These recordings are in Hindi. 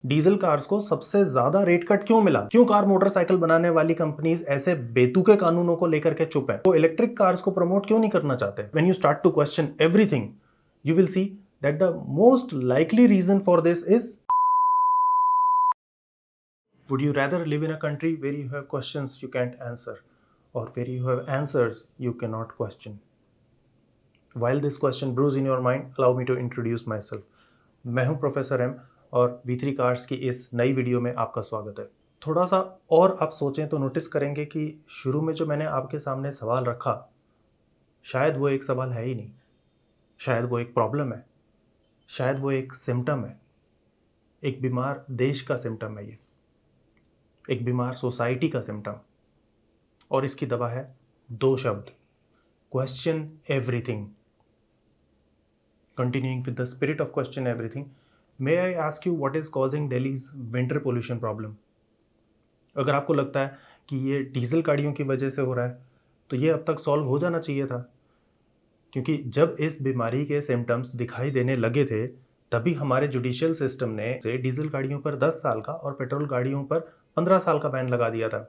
डीजल कार्स को सबसे ज्यादा रेट कट क्यों मिला? क्यों कार मोटरसाइकिल बनाने वाली कंपनीज ऐसे बेतुके कानूनों को लेकर के चुप है? वो इलेक्ट्रिक कार्स को प्रमोट क्यों नहीं करना चाहते? When you start to question everything, you will see that the most likely reason for this is, would you rather live in a country where you have questions you can't answer, or where you have answers you cannot question? While this question brews in your mind, allow me to introduce myself. मैं हूं प्रोफेसर एम और V3 कार्स की इस नई वीडियो में आपका स्वागत है। थोड़ा सा और आप सोचें तो नोटिस करेंगे कि शुरू में जो मैंने आपके सामने सवाल रखा, शायद वो एक सवाल है ही नहीं, शायद वो एक प्रॉब्लम है, शायद वो एक सिम्टम है, एक बीमार देश का सिम्टम है, ये एक बीमार सोसाइटी का सिम्टम। और इसकी दवा है दो शब्द: question everything. Continuing with the spirit of question everything, may I ask you what is causing Delhi's winter pollution problem? अगर आपको लगता है कि ये डीजल गाड़ियों की वजह से हो रहा है तो ये अब तक सॉल्व हो जाना चाहिए था, क्योंकि जब इस बीमारी के सिम्टम्स दिखाई देने लगे थे तभी हमारे जुडिशियल सिस्टम ने डीजल गाड़ियों पर 10 साल का और पेट्रोल गाड़ियों पर 15 साल का बैन लगा दिया था।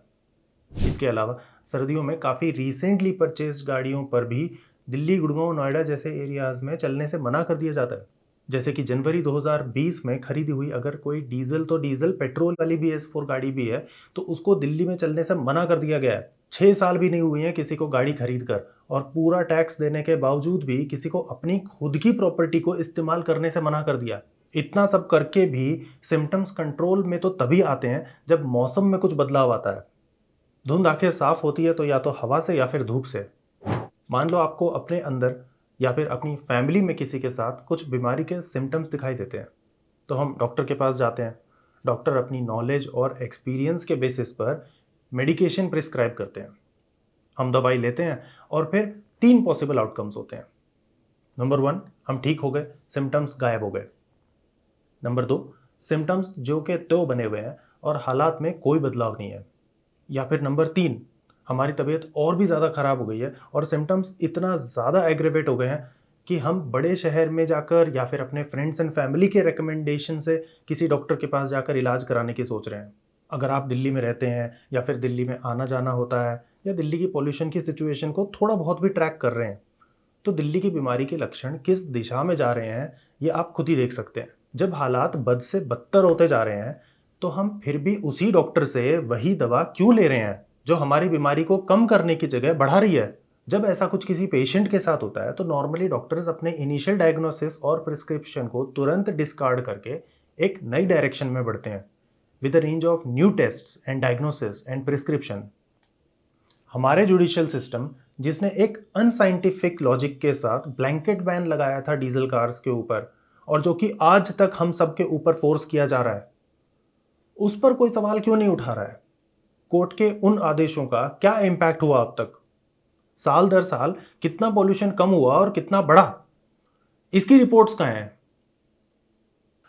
इसके अलावा सर्दियों में काफ़ी रिसेंटली परचेस्ड गाड़ियों पर भी दिल्ली, गुड़गांव, नोएडा जैसे एरियाज में चलने से मना कर दिया जाता है। जैसे कि जनवरी 2020 में खरीदी हुई अगर कोई डीजल तो डीजल पेट्रोल वाली BS4 गाड़ी भी है तो उसको दिल्ली में चलने से मना कर दिया गया है। 6 साल भी नहीं हुए हैं किसी को गाड़ी खरीद कर, और पूरा टैक्स देने के बावजूद भी किसी को अपनी खुद की प्रॉपर्टी को इस्तेमाल करने से मना कर दिया। इतना सब करके भी सिम्टम्स कंट्रोल में तो तभी आते हैं जब मौसम में कुछ बदलाव आता है। धुंध आखिर साफ होती है तो या तो हवा से या फिर धूप से। मान लो आपको अपने अंदर या फिर अपनी फैमिली में किसी के साथ कुछ बीमारी के सिम्टम्स दिखाई देते हैं तो हम डॉक्टर के पास जाते हैं। डॉक्टर अपनी नॉलेज और एक्सपीरियंस के बेसिस पर मेडिकेशन प्रिस्क्राइब करते हैं। हम दवाई लेते हैं और फिर 3 पॉसिबल आउटकम्स होते हैं। नंबर 1, हम ठीक हो गए, सिम्टम्स गायब हो गए। नंबर 2, सिम्टम्स जो के त्यों बने हुए हैं और हालात में कोई बदलाव नहीं है। या फिर नंबर 3, हमारी तबीयत और भी ज़्यादा ख़राब हो गई है और सिम्टम्स इतना ज़्यादा एग्रेवेट हो गए हैं कि हम बड़े शहर में जाकर या फिर अपने फ्रेंड्स एंड फैमिली के रिकमेंडेशन से किसी डॉक्टर के पास जाकर इलाज कराने की सोच रहे हैं। अगर आप दिल्ली में रहते हैं या फिर दिल्ली में आना जाना होता है या दिल्ली की पॉल्यूशन की सिचुएशन को थोड़ा बहुत भी ट्रैक कर रहे हैं तो दिल्ली की बीमारी के लक्षण किस दिशा में जा रहे हैं ये आप खुद ही देख सकते हैं। जब हालात बद से बदतर होते जा रहे हैं तो हम फिर भी उसी डॉक्टर से वही दवा क्यों ले रहे हैं जो हमारी बीमारी को कम करने की जगह बढ़ा रही है? जब ऐसा कुछ किसी पेशेंट के साथ होता है तो नॉर्मली डॉक्टर्स अपने इनिशियल डायग्नोसिस और प्रिस्क्रिप्शन को तुरंत डिस्कार्ड करके एक नई डायरेक्शन में बढ़ते हैं with the range of new tests and diagnosis and prescription. हमारे जुडिशियल सिस्टम, जिसने एक अनसाइंटिफिक लॉजिक के साथ ब्लैंकेट बैन लगाया था डीजल कार्स के ऊपर और जो कि आज तक हम सब के ऊपर फोर्स किया जा रहा है, उस पर कोई सवाल क्यों नहीं उठा रहा है? कोर्ट के उन आदेशों का क्या इंपैक्ट हुआ अब तक? साल दर साल कितना पॉल्यूशन कम हुआ और कितना बढ़ा? इसकी रिपोर्ट्स कहाँ हैं?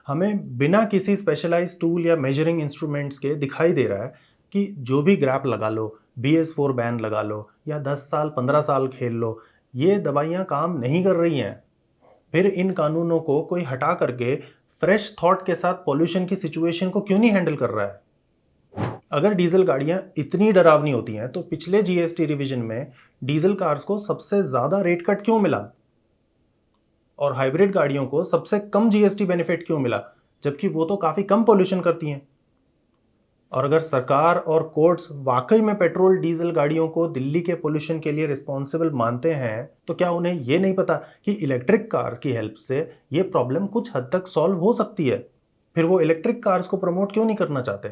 हमें बिना किसी स्पेशलाइज्ड टूल या मेजरिंग इंस्ट्रूमेंट्स के दिखाई दे रहा है कि जो भी ग्राफ लगा लो, BS4 बैन लगा लो या 10 साल 15 साल खेल लो, ये दवाइयाँ काम नहीं कर रही हैं। फिर इन कानूनों को कोई हटा करके फ्रेश थॉट के साथ पॉल्यूशन की सिचुएशन को क्यों नहीं हैंडल कर रहा है? अगर डीजल गाड़ियां इतनी डरावनी होती हैं तो पिछले GST रिवीजन में डीजल कार्स को सबसे ज़्यादा रेट कट क्यों मिला और हाइब्रिड गाड़ियों को सबसे कम GST बेनिफिट क्यों मिला, जबकि वो तो काफ़ी कम पॉल्यूशन करती हैं? और अगर सरकार और कोर्ट्स वाकई में पेट्रोल डीजल गाड़ियों को दिल्ली के पोल्यूशन के लिए रिस्पॉन्सिबल मानते हैं तो क्या उन्हें ये नहीं पता कि इलेक्ट्रिक कार्स की हेल्प से ये प्रॉब्लम कुछ हद तक सॉल्व हो सकती है? फिर वो इलेक्ट्रिक कार्स को प्रमोट क्यों नहीं करना चाहते?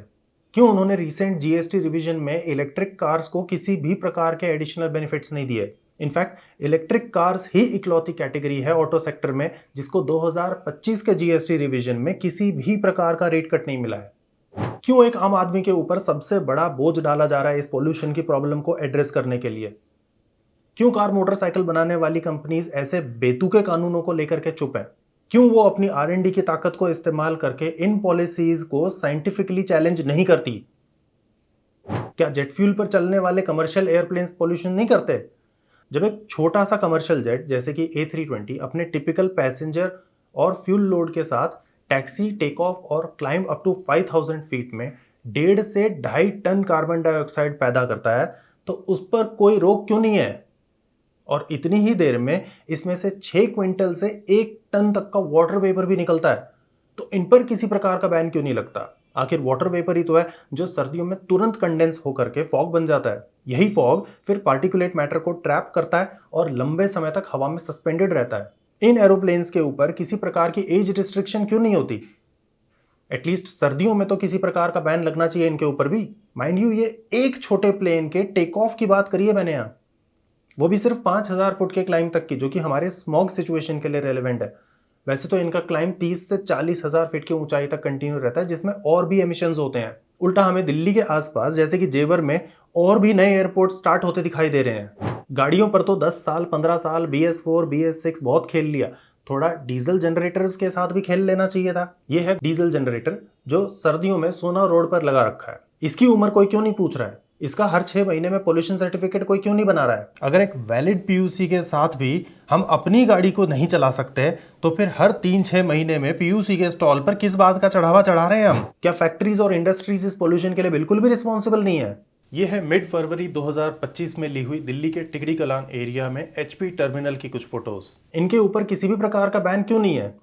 क्यों उन्होंने रिसेंट GST रिवीजन में इलेक्ट्रिक कार्स को किसी भी प्रकार के एडिशनल बेनिफिट्स नहीं दिए? इनफैक्ट इलेक्ट्रिक कार्स ही इकलौती कैटेगरी है ऑटो सेक्टर में जिसको 2025 के GST रिवीजन में किसी भी प्रकार का रेट कट नहीं मिला है। क्यों एक आम आदमी के ऊपर सबसे बड़ा बोझ डाला जा रहा है इस पॉल्यूशन की प्रॉब्लम को एड्रेस करने के लिए? क्यों कार मोटरसाइकिल बनाने वाली कंपनीज ऐसे बेतुके कानूनों को लेकर के चुप है? क्यों वो अपनी R&D की ताकत को इस्तेमाल करके इन पॉलिसीज को साइंटिफिकली चैलेंज नहीं करती? क्या जेट फ्यूल पर चलने वाले कमर्शियल एयरप्लेन्स पॉल्यूशन नहीं करते? जब एक छोटा सा कमर्शियल जेट जैसे कि A320 अपने टिपिकल पैसेंजर और फ्यूल लोड के साथ टैक्सी टेक ऑफ और क्लाइंब अप टू 5000 फीट में 1.5 से 2.5 टन कार्बन डाइऑक्साइड पैदा करता है, तो उस पर कोई रोक क्यों नहीं है? और इतनी ही देर में इसमें से 6 क्विंटल से 1 टन तक का वाटर वेपर भी निकलता है, तो इन पर किसी प्रकार का बैन क्यों नहीं लगता? आखिर वाटर वेपर ही तो है जो सर्दियों में तुरंत कंडेंस होकर के फॉग बन जाता है। यही फॉग फिर पार्टिकुलेट मैटर को ट्रैप करता है और लंबे समय तक हवा में सस्पेंडेड रहता है। इन एरोप्लेन्स के ऊपर किसी प्रकार की एज रिस्ट्रिक्शन क्यों नहीं होती? एटलीस्ट सर्दियों में तो किसी प्रकार का बैन लगना चाहिए इनके ऊपर भी। माइंड यू, ये एक छोटे प्लेन के टेक ऑफ की बात करिए मैंने यहाँ, वो भी सिर्फ 5000 फुट के क्लाइंब तक की, जो कि हमारे स्मॉग सिचुएशन के लिए रेलेवेंट है। वैसे तो इनका क्लाइंब 30 से 40,000 फीट की ऊंचाई तक कंटिन्यू रहता है, जिसमें और भी एमिशंस होते हैं। उल्टा हमें दिल्ली के आसपास जैसे कि जेवर में और भी नए एयरपोर्ट स्टार्ट होते दिखाई दे रहे हैं। गाड़ियों पर तो 10 साल 15 साल BS4 BS6 बहुत खेल लिया, थोड़ा डीजल जनरेटर्स के साथ भी खेल लेना चाहिए था। ये है डीजल जनरेटर जो सर्दियों में सोना रोड पर लगा रखा है। इसकी उम्र कोई क्यों नहीं पूछ रहा है? इसका हर 6 महीने में पोल्यूशन सर्टिफिकेट कोई क्यों नहीं बना रहा है? अगर एक वैलिड PUC के साथ भी हम अपनी गाड़ी को नहीं चला सकते, तो फिर हर 3-6 महीने में PUC के स्टॉल पर किस बात का चढ़ावा चढ़ा रहे हैं हम? क्या फैक्ट्रीज और इंडस्ट्रीज इस पोल्यूशन के लिए बिल्कुल भी रिस्पॉन्सिबल नहीं है? ये है मिड फरवरी 2025 में ली हुई दिल्ली के टिकरी कलान एरिया में HP टर्मिनल की कुछ फोटोज। इनके ऊपर किसी भी प्रकार का बैन क्यों नहीं है?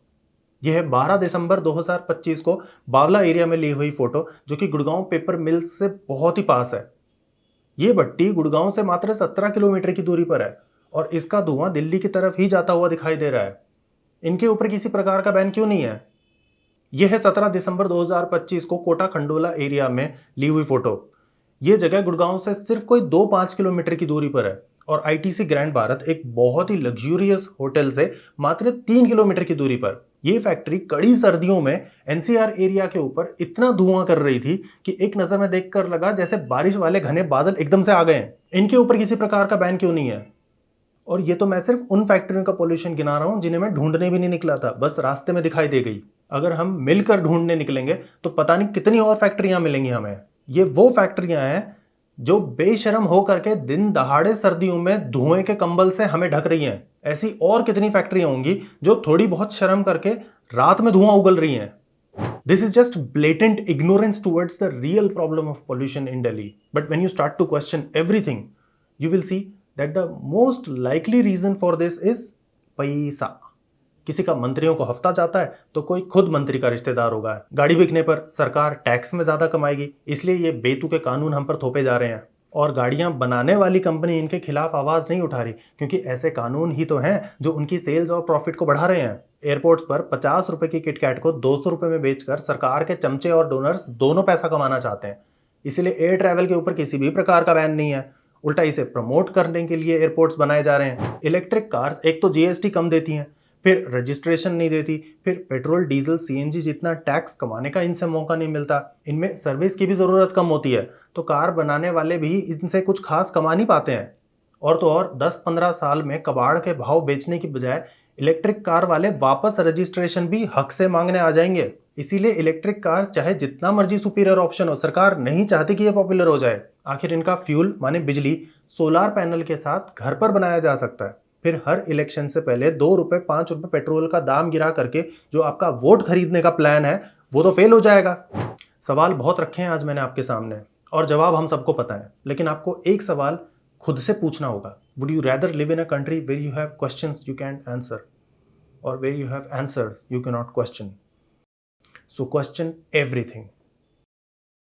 यह है 12 दिसंबर 2025 को बावला एरिया में ली हुई फोटो, जो कि गुड़गांव पेपर मिल्स से बहुत ही पास है। ये भट्टी गुड़गांव से मात्र 17 किलोमीटर की दूरी पर है और इसका धुआं दिल्ली की तरफ ही जाता हुआ दिखाई दे रहा है। इनके ऊपर किसी प्रकार का बैन क्यों नहीं है? यह है 17 दिसंबर 2025 को कोटा खंडोला एरिया में ली हुई फोटो। ये जगह गुड़गांव से सिर्फ कोई 2-5 किलोमीटर की दूरी पर है और ITC ग्रैंड भारत एक बहुत ही लग्जूरियस होटल से मात्र 3 किलोमीटर की दूरी पर। ये फैक्ट्री कड़ी सर्दियों में NCR एरिया के ऊपर इतना धुआं कर रही थी कि एक नजर में देखकर लगा जैसे बारिश वाले घने बादल एकदम से आ गए हैं। इनके ऊपर किसी प्रकार का बैन क्यों नहीं है? और ये तो मैं सिर्फ उन फैक्ट्रियों का पोल्यूशन गिना रहा हूं जिन्हें मैं ढूंढने भी नहीं निकला था, बस रास्ते में दिखाई दे गई। अगर हम मिलकर ढूंढने निकलेंगे तो पता नहीं कितनी और फैक्ट्रियां मिलेंगी हमें। ये वो फैक्ट्रियां हैं जो बेशरम हो करके दिन दहाड़े सर्दियों में धुएं के कंबल से हमें ढक रही हैं। ऐसी और कितनी फैक्ट्रियां होंगी जो थोड़ी बहुत शर्म करके रात में धुआं उगल रही हैं। This is just blatant ignorance towards the real problem of pollution in Delhi. But when you start to question everything, you will see that the most likely reason for this is पैसा। किसी का मंत्रियों को हफ्ता जाता है तो कोई खुद मंत्री का रिश्तेदार होगा। गाड़ी बिकने पर सरकार टैक्स में ज्यादा कमाएगी, इसलिए ये बेतुके कानून हम पर थोपे जा रहे हैं। और गाड़ियां बनाने वाली कंपनी इनके खिलाफ आवाज नहीं उठा रही, क्योंकि ऐसे कानून ही तो हैं जो उनकी सेल्स और प्रॉफिट को बढ़ा रहे हैं। एयरपोर्ट्स पर 50 रुपए की किटकैट को 200 रुपए में बेचकर सरकार के चमचे और डोनर्स दोनों पैसा कमाना चाहते हैं। इसीलिए एयर ट्रैवल के ऊपर किसी भी प्रकार का बैन नहीं है, उल्टा इसे प्रमोट करने के लिए एयरपोर्ट्स बनाए जा रहे हैं। इलेक्ट्रिक कार्स एक तो GST कम देती हैं, फिर रजिस्ट्रेशन नहीं देती, फिर पेट्रोल डीजल CNG जितना टैक्स कमाने का इनसे मौका नहीं मिलता। इनमें सर्विस की भी ज़रूरत कम होती है, तो कार बनाने वाले भी इनसे कुछ खास कमा नहीं पाते हैं। और तो और 10-15 साल में कबाड़ के भाव बेचने की बजाय इलेक्ट्रिक कार वाले वापस रजिस्ट्रेशन भी हक से मांगने आ जाएंगे। इसीलिए इलेक्ट्रिक कार चाहे जितना मर्जी सुपीरियर ऑप्शन हो, सरकार नहीं चाहती कि ये पॉपुलर हो जाए। आखिर इनका फ्यूल माने बिजली सोलार पैनल के साथ घर पर बनाया जा सकता है। फिर हर इलेक्शन से पहले 2 रुपए 5 रुपए पेट्रोल का दाम गिरा करके जो आपका वोट खरीदने का प्लान है वो तो फेल हो जाएगा। सवाल बहुत रखे हैं आज मैंने आपके सामने और जवाब हम सबको पता है, लेकिन आपको एक सवाल खुद से पूछना होगा। Would you rather live in a country where you have questions you can answer और where you have answers you can not question? So question everything.